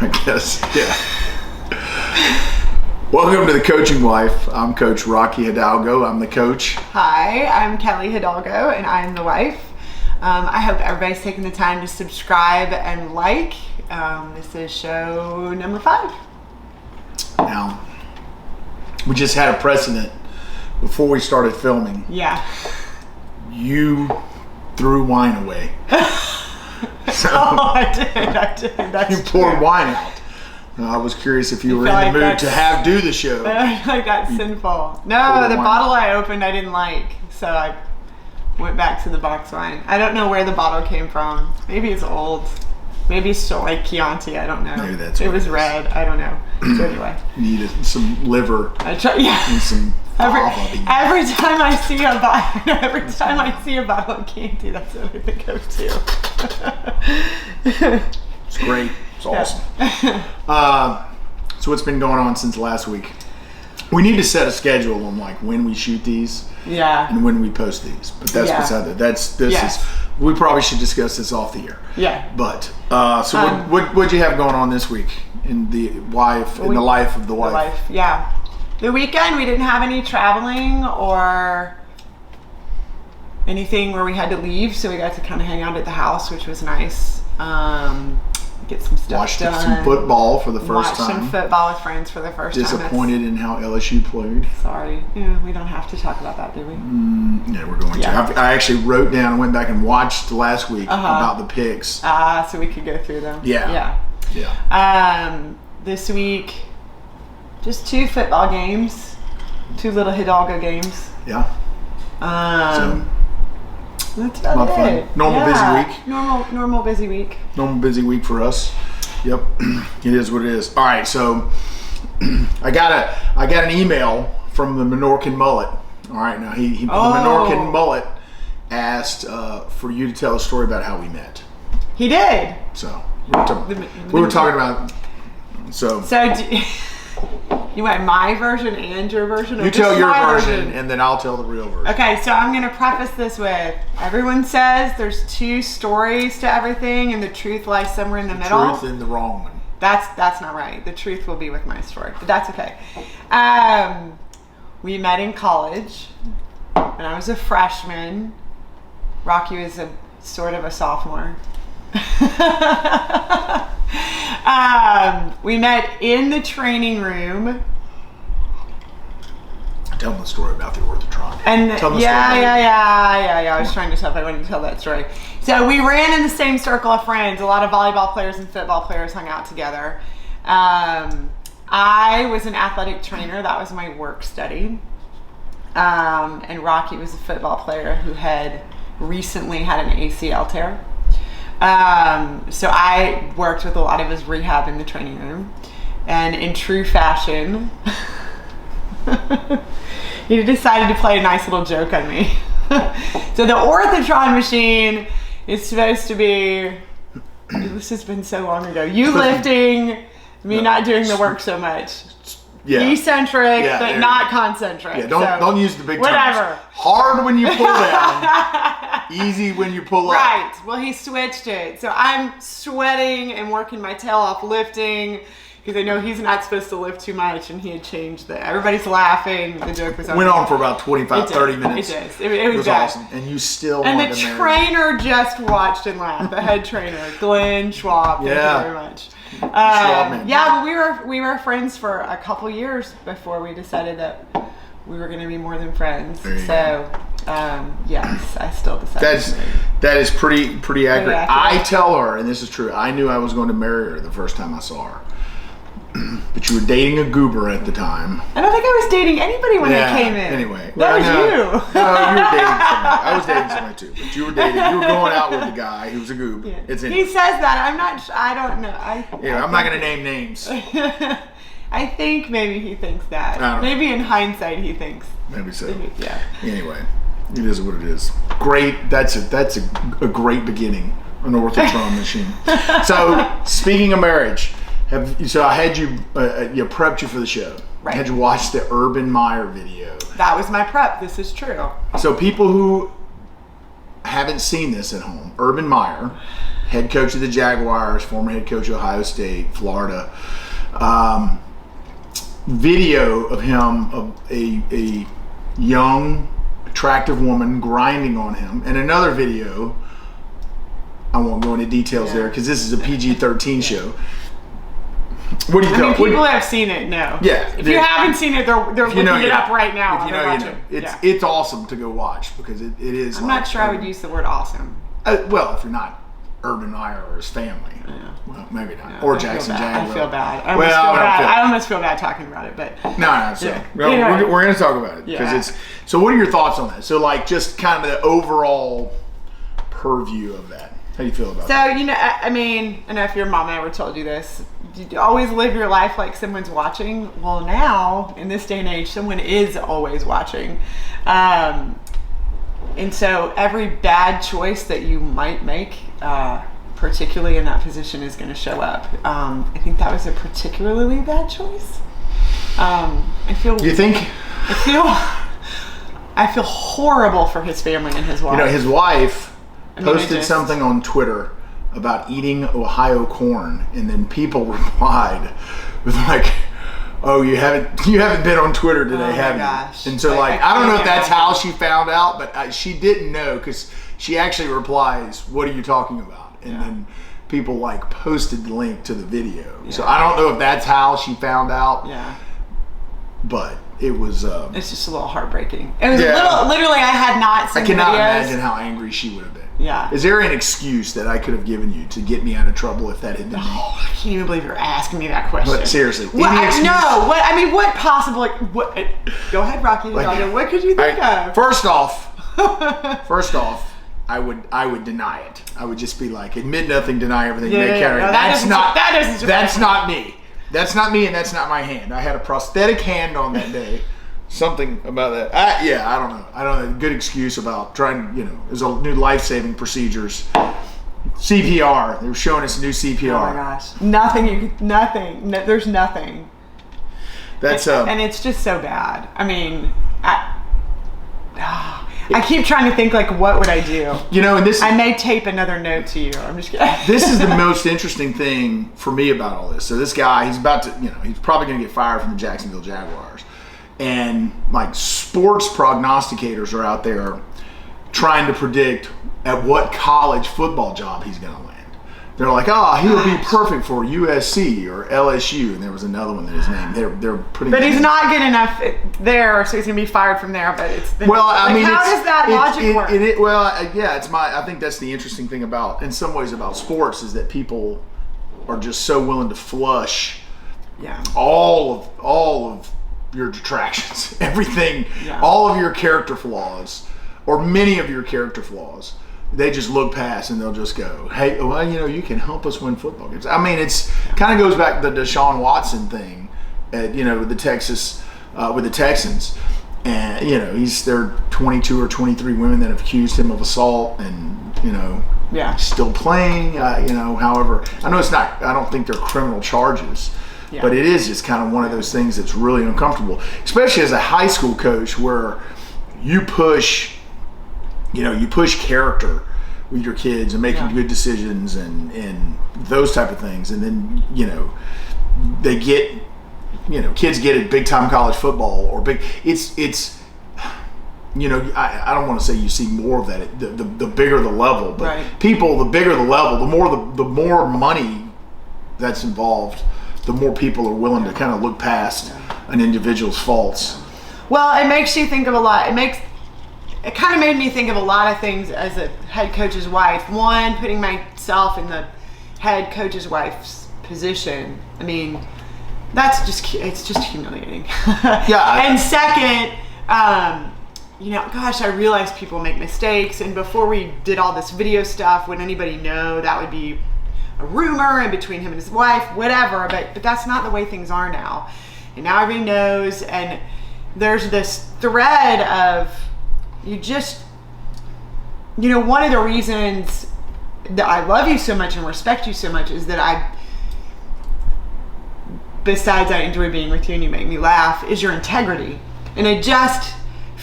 I guess. Yeah. Welcome to the Coaching Wife. I'm Coach Rocky Hidalgo. I'm the coach. Hi, I'm Kelly Hidalgo, and I'm the wife. I hope everybody's taking the time to subscribe and like. This is show number 5. Now, we just had a precedent before we started filming. Yeah. You threw wine away. So I did. That's you poured wine out. I was curious if you were in the mood to do the show. I feel like that's sinful. No, the bottle I opened I didn't like, so I went back to the box wine. I don't know where the bottle came from. Maybe it's old. Maybe it's still like Chianti. I don't know. Maybe that's it what was it is. Red. I don't know. So anyway, You needed some liver and some fava. every time I see a bottle, of Chianti, that's what I think of too. It's great. It's awesome. So what's been going on since last week? We need to set a schedule on like when we shoot these, and when we post these. But that's beside that. This is. We probably should discuss this off the air. Yeah. But so what'd you have going on this week in the life of the wife? The life. Yeah. The weekend we didn't have any traveling or anything where we had to leave, so we got to kind of hang out at the house, which was nice. Get some stuff done. Watched some football for the first time. Watched some football with friends for the first time. Disappointed in how LSU played. Sorry. Yeah, we don't have to talk about that, do we? Yeah, we're going to. I actually wrote down and went back and watched last week about the picks. So we could go through them. Yeah. This week, just 2 football games. 2 little Hidalgo games. Yeah. That's about it. Normal busy week. Normal busy week. Normal busy week for us. Yep. It is what it is. All right, so I got an email from the Menorcan Mullet. All right, now the Menorcan Mullet asked for you to tell a story about how we met. He did. So we were talking about. So you want my version and your version? Or you tell your version, and then I'll tell the real version. Okay, so I'm going to preface this with, everyone says there's 2 stories to everything, and the truth lies somewhere in the middle. The truth and the wrong one. That's not right. The truth will be with my story, but that's okay. We met in college, and I was a freshman. Rocky was sort of a sophomore. We met in the training room. Tell them the story about the orthotron. And I was trying to tell if I wanted to tell that story. So we ran in the same circle of friends. A lot of volleyball players and football players hung out together. I was an athletic trainer. That was my work study. And Rocky was a football player who had recently had an ACL tear. So I worked with a lot of his rehab in the training room, and in true fashion, he decided to play a nice little joke on me. So the orthotron machine is supposed to be, this has been so long ago, you lifting, me not doing the work so much. Yeah. Eccentric, but not concentric. Yeah, don't use the big whatever. terms. Hard when you pull down, easy when you pull up. Right. Well, he switched it. So I'm sweating and working my tail off lifting because I know he's not supposed to lift too much, and he had changed everybody's laughing. The joke was went on for about 25, 30 minutes. It did. It was awesome. And you still wanted to marry. And the trainer just watched and laughed. The head trainer, Glenn Schwab. Thank you very much. But we were friends for a couple years before we decided that we were going to be more than friends. So yes, I still decided. That is pretty accurate. I tell her, and this is true, I knew I was going to marry her the first time I saw her. But you were dating a goober at the time. I don't think I was dating anybody when I came in. Anyway, that was you. No, you were dating somebody. I was dating somebody too, but you were going out with a guy who was a goob. Yeah. He says that. I don't know. I'm not going to name names. I think maybe he thinks that. Maybe in hindsight he thinks. Maybe so. Yeah. Anyway, it is what it is. Great. That's a great beginning. An orthotron machine. So speaking of marriage. I had you prepped you for the show. Right. I had you watch the Urban Meyer video. That was my prep. This is true. So people who haven't seen this at home, Urban Meyer, head coach of the Jaguars, former head coach of Ohio State, Florida. Video of him, of a young, attractive woman grinding on him, and another video. I won't go into details there because this is a PG-13 show. What do you think? People have seen it. No. Yeah. If you haven't seen it, they're looking it up right now. If you know, you know. It's awesome to go watch because it is. I'm not sure I would use the word awesome. Well, if you're not Urban Meyer or his family, well, maybe not. Yeah, or Jackson Jaguar. I feel bad. I almost feel bad talking about it, but no. So we're going to talk about it because it's. So, what are your thoughts on that? So, like, just kind of the overall purview of that. How do you feel about that? So, I mean, I don't know if your mom ever told you this. You always live your life like someone's watching. Well, now, in this day and age, someone is always watching. And so every bad choice that you might make, particularly in that position, is going to show up. I think that was a particularly bad choice. You think? I feel horrible for his family and his wife. His wife posted something on Twitter about eating Ohio corn, and then people replied with like, "Oh, you haven't been on Twitter today, have you?" Gosh. And so I don't know if that's how she found out, but she didn't know because she actually replies, "What are you talking about?" And then people posted the link to the video. Yeah. So I don't know if that's how she found out. Yeah. But it was. It's just a little heartbreaking. It was a little. Literally, I had not seen. I cannot imagine how angry she would have been. Yeah. Is there an excuse that I could have given you to get me out of trouble if that had been me? I can't even believe you're asking me that question. But seriously, what possible? Go ahead, Rocky. What could you think of? First off, I would deny it. I would just be like, admit nothing, deny everything, make carry. No, that's not me. That's not me, and that's not my hand. I had a prosthetic hand on that day. Something about that. I don't know. Good excuse about trying, there's a new life-saving procedures. CPR. They were showing us new CPR. Oh my gosh. Nothing. There's nothing. That's and it's just so bad. I mean, I keep trying to think what would I do? And this. I may tape another note to you. I'm just kidding. This is the most interesting thing for me about all this. So this guy, he's about to, he's probably going to get fired from the Jacksonville Jaguars. And sports prognosticators are out there trying to predict at what college football job he's going to land. They're like, he'll be perfect for USC or LSU, and there was another one that his name. They're pretty. But he's not good enough there, so he's going to be fired from there. But it's how does that logic work? I think that's the interesting thing in some ways about sports is that people are just so willing to flush, all of your detractions, everything, all of your character flaws, or many of your character flaws, they just look past and they'll just go, hey, you can help us win football games. I mean, it's kind of goes back to the Deshaun Watson thing, with the Texans, and there are 22 or 23 women that have accused him of assault, and still playing. However, I know it's not. I don't think they're criminal charges. Yeah. But it is just kind of one of those things that's really uncomfortable, especially as a high school coach where you push character with your kids and making good decisions and those type of things. And then, they get, kids get it big time college football or big, it's I don't want to say you see more of that, the bigger the level, but people, the bigger the level, the more money that's involved, the more people are willing to kind of look past an individual's faults. Well, it makes you think of a lot. It kind of made me think of a lot of things as a head coach's wife. One, putting myself in the head coach's wife's position. I mean, it's just humiliating. Yeah. And second, I realize people make mistakes. And before we did all this video stuff, would anybody know that would be a rumor and between him and his wife, whatever, but that's not the way things are now. And now everybody knows, and there's this thread of one of the reasons that I love you so much and respect you so much is that besides I enjoy being with you and you make me laugh, is your integrity. And it just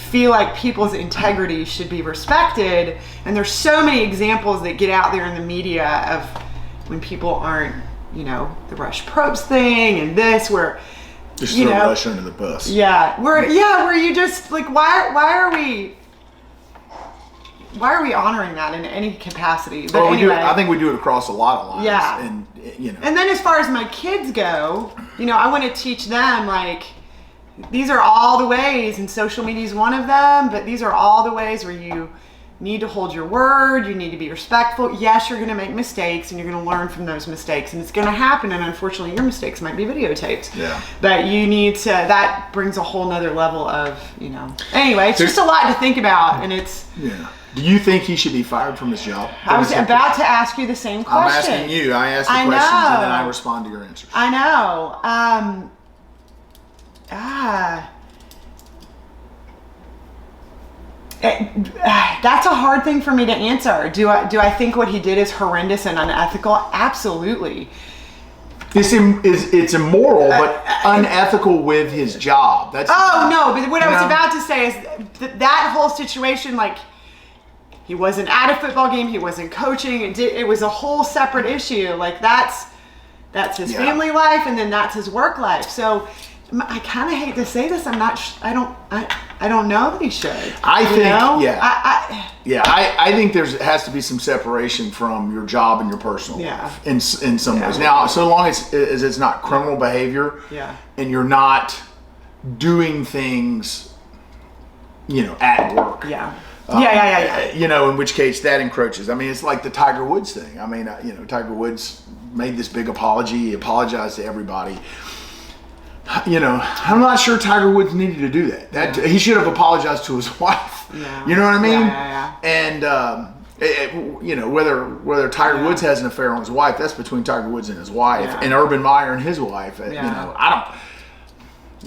feel like people's integrity should be respected. And there's so many examples that get out there in the media of when people aren't, you know, the Rush Probst thing and this, where just throw Rush under the bus. Where you just like, why are we honoring that in any capacity? But anyway, I think we do it across a lot of lines. Yeah. And you know. And then as far as my kids go, you know, I want to teach them, like, these are all the ways, and social media is one of them, but these are all the ways where you need to hold your word, you need to be respectful. Yes, you're going to make mistakes, and you're going to learn from those mistakes, and it's going to happen, and unfortunately your mistakes might be videotaped. Yeah. But you need to, that brings a whole nother level of, you know. Anyway, it's just a lot to think about, and it's... Yeah. Do you think he should be fired from his job? I was about to ask you the same question. I'm asking you. I ask the questions and then I respond to your answers. I know. That's a hard thing for me to answer. Do I think what he did is horrendous and unethical? Absolutely. It's immoral, but unethical with his job. That's no, but what I was about to say is that whole situation, like, he wasn't at a football game, he wasn't coaching, it was a whole separate issue. Like, that's his family life, and then that's his work life. So I kind of hate to say this, I don't know that he should. I think there has to be some separation from your job and your personal life in some ways. Now, so long as it's not criminal behavior, and you're not doing things, you know, at work. You know, in which case that encroaches. I mean, it's like the Tiger Woods thing. I mean, you know, Tiger Woods made this big apology. He apologized to everybody. You know, I'm not sure Tiger Woods needed to do that. He should have apologized to his wife. You know what I mean? And you know, whether Tiger Woods has an affair on his wife, that's between Tiger Woods and his wife, and Urban Meyer and his wife. You know, I don't.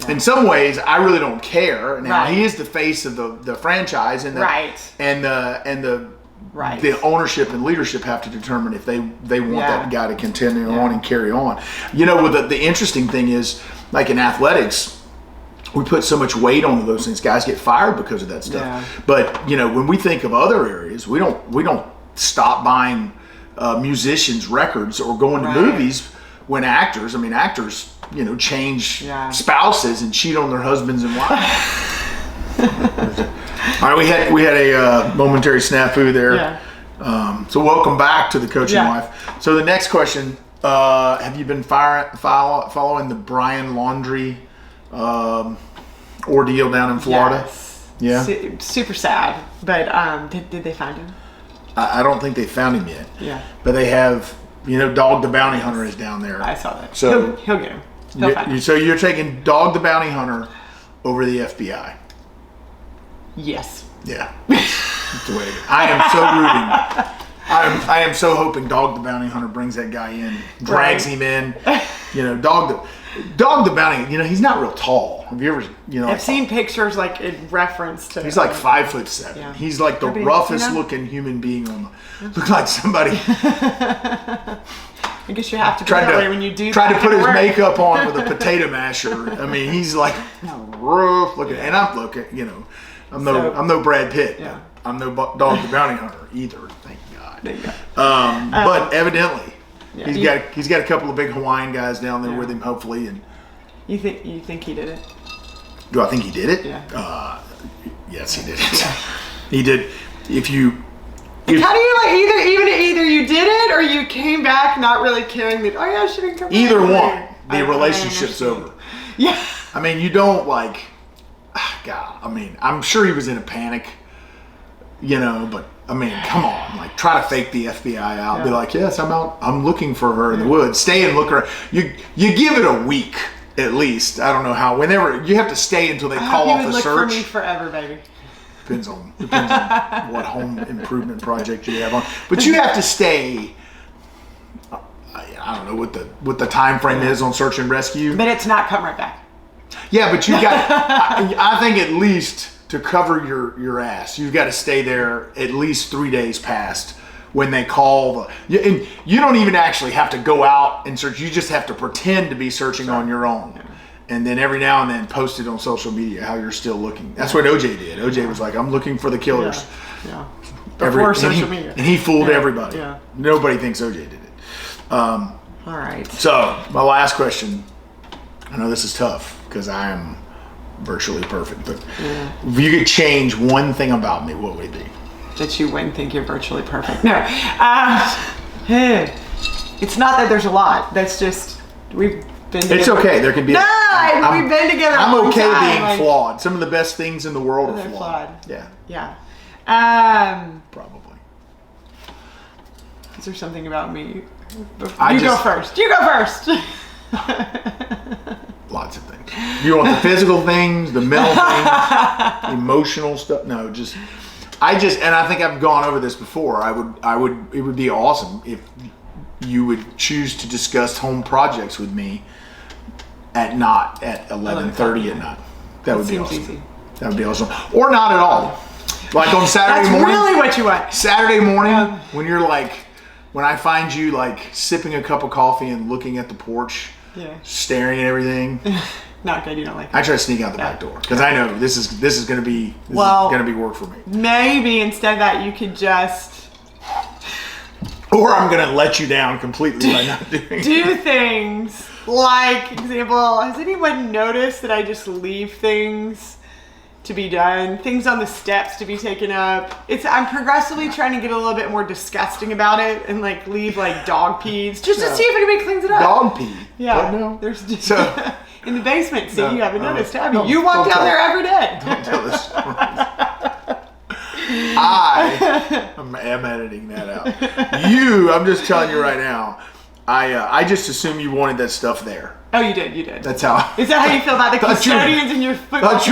In some ways, I really don't care. Now he is the face of the franchise, and the ownership and leadership have to determine if they want that guy to continue on and carry on. You know, the interesting thing is, like in athletics, we put so much weight on those things. Guys get fired because of that stuff. But you know, when we think of other areas, we don't stop buying musicians' records or going to movies when actors. I mean, actors, you know, change spouses and cheat on their husbands and wives. All right, we had a momentary snafu there. So welcome back to the coaching life. So the next question: have you been following the Brian Laundrie ordeal down in Florida? Yeah, super sad. But did they find him? I don't think they found him yet. But they have. You know, Dog the Bounty Hunter is down there. I saw that. So he'll get him. So you're taking Dog the Bounty Hunter over the FBI. Yes. Yeah. That's the way to go. I am so rooting. I am so hoping Dog the Bounty Hunter brings that guy in, drags him in. You know, Dog the Bounty, you know, he's not real tall. Have you ever, you know? I've seen pictures like in reference to. He's like 5'7". Yeah. He's like the roughest looking human being on the. Look like somebody. I guess you have to be that way when you do. Try to put his makeup on with a potato masher. I mean, he's like rough looking, and I'm looking. You know, I'm no Brad Pitt. But I'm no Dog the Bounty Hunter either. Thank God. But evidently. He's got a couple of big Hawaiian guys down there with him, hopefully. And you think he did it? Do I think he did it? Yeah. Yes, he did it. He did. How do you either you did it or you came back not really caring that I shouldn't come back. Either one, the relationship's over. Yeah. I mean, you don't like. God, I mean, I'm sure he was in a panic. You know, but. I mean, come on! Like, try to fake the FBI out. Be like, yes, I'm out. I'm looking for her in the woods. Stay and look her. You give it a week at least. I don't know how. Whenever you have to stay until they call off the search. Look for me forever, baby. Depends on what home improvement project you have on. But you have to stay. I don't know what the time frame is on search and rescue. But it's not come right back. Yeah, but you got. I think at least. To cover your ass, you've got to stay there at least 3 days past when they call. And you don't even actually have to go out and search. You just have to pretend to be searching on your own. and then every now and then post it on social media how you're still looking. That's what OJ did. OJ was like, I'm looking for the killers. Yeah. Before social media. And he fooled everybody. Yeah. Nobody thinks OJ did it. All right. So, my last question. I know this is tough because I am virtually perfect, but if you could change one thing about me, what would it be? That you wouldn't think you're virtually perfect. No. It's not that there's a lot. That's just, we've been together. It's okay. There can be. We've been together. I'm okay being flawed. Some of the best things in the world are flawed. Yeah. Probably. Is there something about me? You go first. Lots of things. You want the physical things, the mental things, emotional stuff? No, and I think I've gone over this before. It would be awesome if you would choose to discuss home projects with me at 11:30 at night. That would be awesome. Easy. That would be awesome. Or not at all. Like on Saturday morning. That's really what you want. Saturday morning when you're like, when I find you like sipping a cup of coffee and looking at the porch, staring at everything. Not good. You don't like that. I try to sneak out the back door because I know this is going to be work for me. Maybe instead of that you could just, or I'm going to let you down completely by not doing things like, example, has anyone noticed that I just leave things to be done, things on the steps to be taken up? I'm progressively trying to get a little bit more disgusting about it and like leave like dog pees just to see if anybody cleans it up. Dog pee? Yeah. What now? There's in the basement. See, you haven't noticed, have you? You walk down there every day. Don't tell this story. I'm editing that out. I'm just telling you right now, I just assume you wanted that stuff there. Oh, you did. That's how. Is that how you feel about the custodians in your football Thought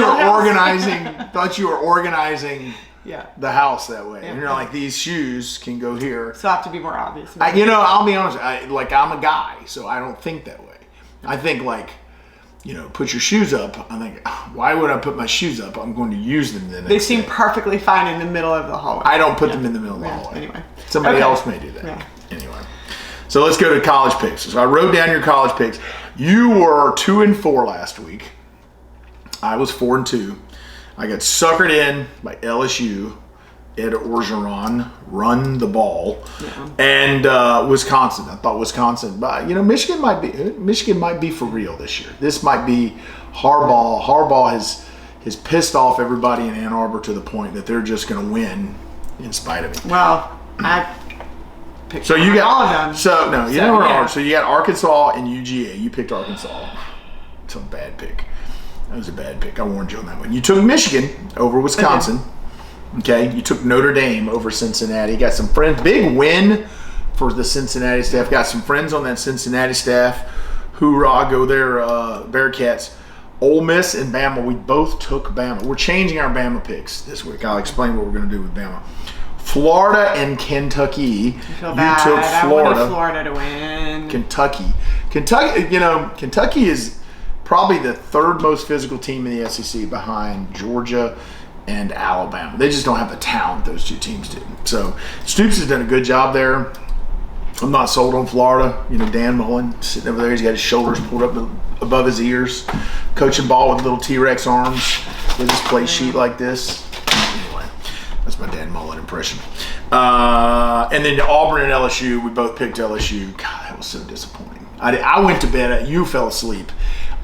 you were organizing the house that way. And you're like, these shoes can go here. So I have to be more obvious. I'll be honest. I'm a guy, so I don't think that way. I think like, put your shoes up. I think, why would I put my shoes up? I'm going to use them the next They seem day. perfectly fine in the middle of the hallway. I don't put them in the middle of the hallway. Anyway. Somebody else may do that. Anyway. So let's go to college picks. So I wrote down your college picks. You were 2-4 last week. I was 4-2. I got suckered in by LSU. Ed Orgeron run the ball, and Wisconsin. I thought Wisconsin, but Michigan might be for real this year. This might be Harbaugh. Harbaugh has pissed off everybody in Ann Arbor to the point that they're just going to win in spite of it. Well, I picked so you got all of them. So no, you know. So you got Arkansas and UGA. You picked Arkansas. It's a bad pick. That was a bad pick. I warned you on that one. You took Michigan over Wisconsin. Okay, you took Notre Dame over Cincinnati. Got some friends. Big win for the Cincinnati staff. Got some friends on that Cincinnati staff. Hoorah, go there, Bearcats. Ole Miss and Bama. We both took Bama. We're changing our Bama picks this week. I'll explain what we're going to do with Bama. Florida and Kentucky. You feel bad. Took Florida. I wanted Florida to win. Kentucky is probably the third most physical team in the SEC behind Georgia and Alabama. They just don't have the talent those two teams did. So Stoops has done a good job there. I'm not sold on Florida. Dan Mullen sitting over there. He's got his shoulders pulled up above his ears, coaching ball with little T-Rex arms with his play sheet like this. Anyway, that's my Dan Mullen impression. And then Auburn and LSU, we both picked LSU. God, that was so disappointing. I went to bed. You fell asleep.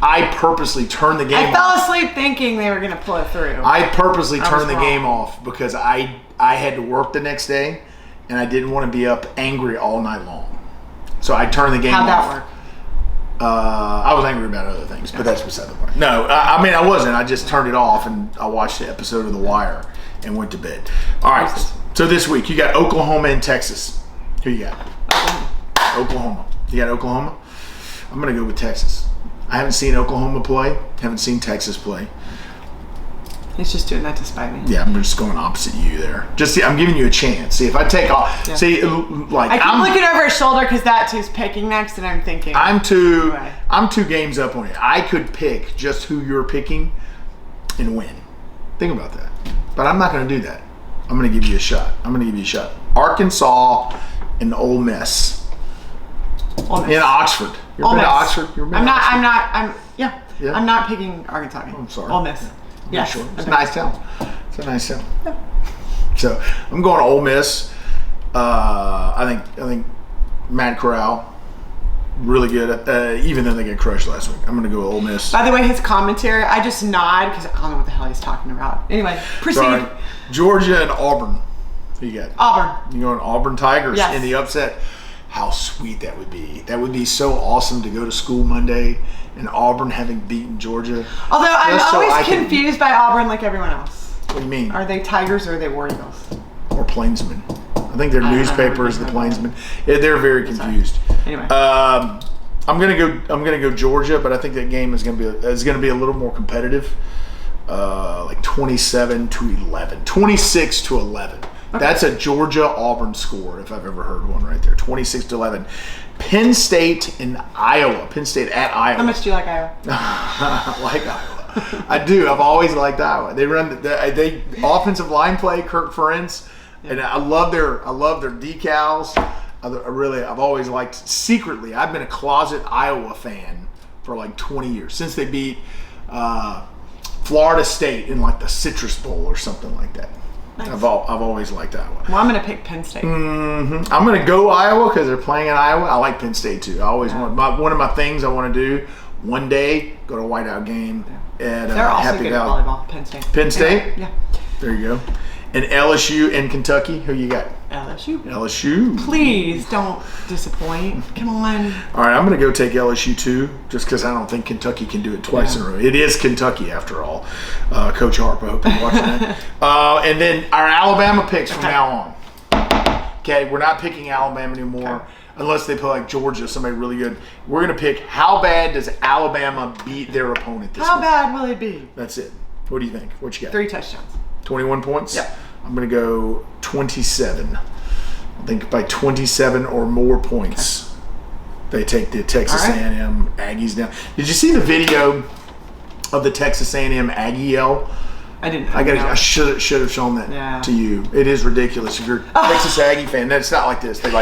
I purposely turned the game off. I fell asleep thinking they were going to pull it through. I purposely turned the game off because I had to work the next day and I didn't want to be up angry all night long. So I turned the game off. How'd that work? I was angry about other things, but that's beside the point. No, I wasn't. I just turned it off and I watched the episode of The Wire and went to bed. All right. So this week you got Oklahoma and Texas. Who you got? Oklahoma. You got Oklahoma? I'm going to go with Texas. I haven't seen Oklahoma play. Haven't seen Texas play. He's just doing that to spite me. Yeah, I'm just going opposite you there. I'm giving you a chance. See if I take off. Yeah. See, like I keep looking over his shoulder because that two's picking next, and I'm thinking I'm 2 games up on you. I could pick just who you're picking and win. Think about that. But I'm not going to do that. I'm going to give you a shot. Arkansas and Ole Miss. In Oxford. You've been to Oxford? I'm not. Yeah. I'm not picking Arkansas. I'm sorry. Ole Miss. Yes. Sure. It's a nice town. It's a nice town. Yeah. So I'm going to Ole Miss. I think Matt Corral, really good. Even though they get crushed last week, I'm going to go Ole Miss. By the way, his commentary, I just nod because I don't know what the hell he's talking about. Anyway, proceed. Sorry. Georgia and Auburn. Who you got? Auburn. You going Auburn Tigers in the upset? How sweet that would be. That would be so awesome to go to school Monday and Auburn having beaten Georgia. Although I'm always confused by Auburn like everyone else. What do you mean? Are they Tigers or are they War Eagles? Or Plainsmen. I think their newspaper is the Plainsmen. Yeah, they're very confused. Anyway. I'm gonna go Georgia, but I think that game is gonna be a little more competitive. Like 27-11. 26-11. Okay. That's a Georgia-Auburn score, if I've ever heard one right there. 26-11. Penn State and Iowa. Penn State at Iowa. How much do you like Iowa? I like Iowa. I do. I've always liked Iowa. They run the offensive line play, Kirk Ferentz, and I love their decals. I've always liked, secretly, I've been a closet Iowa fan for like 20 years, since they beat Florida State in like the Citrus Bowl or something like that. Nice. I've always liked Iowa. Well, I'm going to pick Penn State. Mm-hmm. I'm going to go Iowa because they're playing in Iowa. I like Penn State too. I always one of my things I want to do one day, go to a whiteout game at they're also Happy good Valley. At volleyball. Penn State. Penn State? Yeah. There you go. And LSU and Kentucky. Who you got? LSU. Please don't disappoint. Come on. All right, I'm going to go take LSU too, just because I don't think Kentucky can do it twice in a row. It is Kentucky after all. Coach Harp, I hope you're watching that. And then our Alabama picks from now on. Okay, we're not picking Alabama anymore. Unless they play like Georgia, somebody really good. We're going to pick how bad does Alabama beat their opponent this week. How bad will it be? That's it. What do you think? What you got? 3 touchdowns. 21 points? Yep. I'm going to go 27. I think by 27 or more points, they take the Texas A&M Aggies down. Did you see the video of the Texas A&M Aggie yell? I didn't. I should have shown that to you. It is ridiculous. If you're a Texas Aggie fan, it's not like this. They do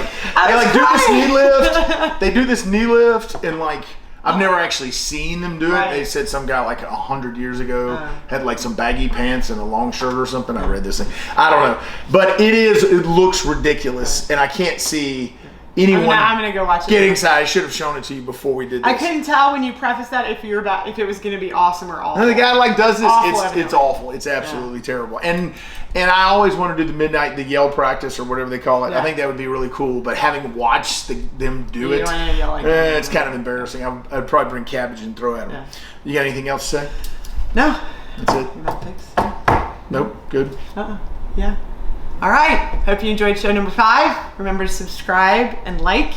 this knee lift. They do this knee lift and like I've never actually seen them do it. They said some guy like 100 years ago had like some baggy pants and a long shirt or something. I read this thing. I don't know, but it looks ridiculous, and I can't see anyone. I'm gonna go watch it. Getting excited. I should have shown it to you before we did this. I couldn't tell when you prefaced that if it was gonna be awesome or awful. No, the guy like does this. It's awful. It's absolutely terrible. And I always want to do the yell practice or whatever they call it. I think that would be really cool. But having watched them do it, it's kind of embarrassing. I'd probably bring cabbage and throw at them. Yeah. You got anything else to say? No. That's it? Nope. Good? Yeah. All right. Hope you enjoyed show number 5. Remember to subscribe and like.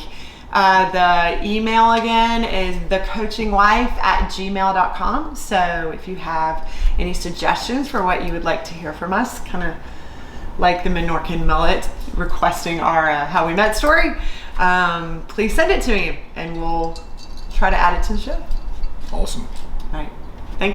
The email again is thecoachingwife@gmail.com. So if you have any suggestions for what you would like to hear from us, kind of like the Menorcan mullet requesting our how we met story, please send it to me and we'll try to add it to the show. Awesome. All right.